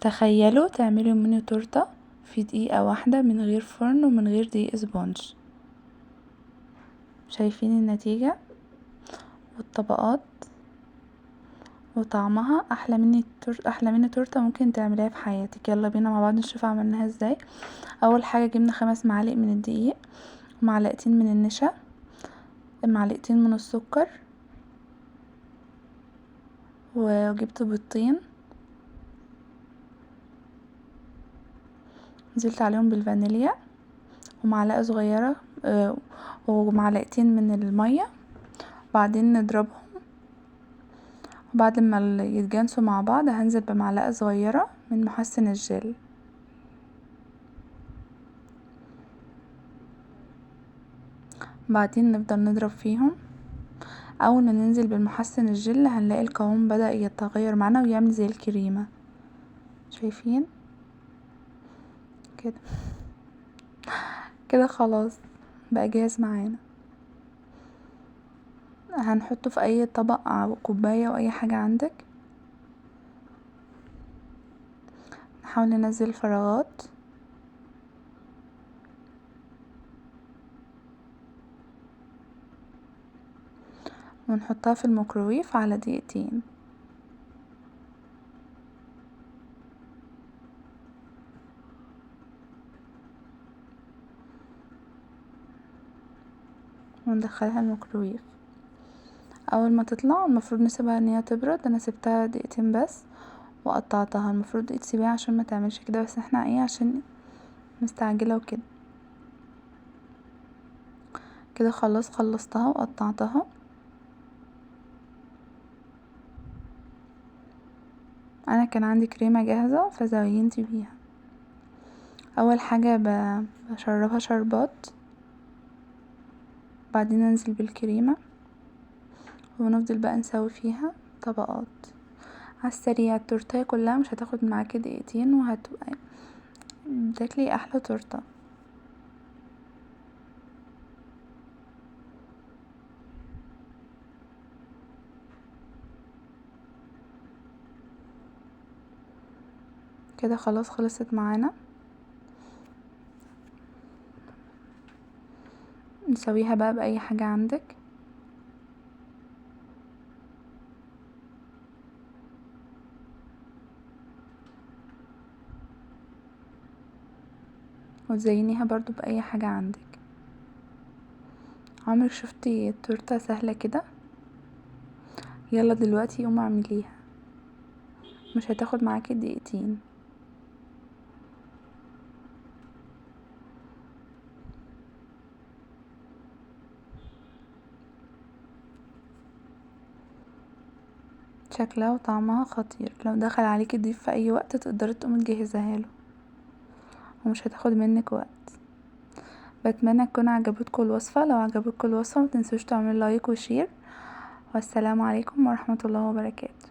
تخيلوا تعملوا ميني تورته في دقيقة واحدة من غير فرن ومن غير دقيق اسبونج. شايفين النتيجة والطبقات وطعمها احلى ميني تورته ممكن تعمليها في حياتك. يلا بينا مع بعض نشوف عملناها ازاي. اول حاجه جبنا 5 معالق من الدقيق، معلقتين من النشا، معلقتين من السكر، وجبت بيضتين نزلت عليهم بالفانيليا ومعلقه صغيره ومعلقتين من الميه، وبعدين نضربهم. وبعد ما يتجانسوا مع بعض هنزل بمعلقه صغيره من محسن الجل، بعدين نفضل نضرب فيهم. اول ما ننزل بالمحسن الجل هنلاقي القوام بدأ يتغير معانا ويعمل زي الكريمه. شايفين كده كده خلاص بقى جاهز معانا. هنحطه في اي طبق او كوبايه او اي حاجه عندك. نحاول ننزل الفراغات ونحطها في الميكروويف على دقيقتين. وندخلها الميكروويف. اول ما تطلع المفروض نسيبها ان هي تبرد. انا سبتها دقيقتين بس وقطعتها. المفروض تسيبيها عشان ما تعملش كده، بس احنا عشان مستعجله وكده. كده خلاص خلصتها وقطعتها. انا كان عندي كريمه جاهزه فزينت بيها. اول حاجه بشربها شربات، بعدين انزل بالكريمه ونفضل بقى نسوي فيها طبقات على السريع. التورتيه كلها مش هتاخد معاكي دقيقتين وهتبقى بتاكلي احلى تورته. كده خلاص خلصت معانا. نسويها بقى باي حاجه عندك. وتزينيها برضو باي حاجه عندك. عمرك شفتي التورته سهله كده؟ يلا دلوقتي قومي اعمليها، مش هتاخد معاكي دقيقتين. شكلها وطعمها خطير. لو دخل عليكي ضيف في اي وقت تقدري تقومي تجهزيها له ومش هتاخد منك وقت. بتمنى تكون عجبتكم الوصفه. لو عجبتكم الوصفه متنسوش تعملوا لايك وشير. والسلام عليكم ورحمه الله وبركاته.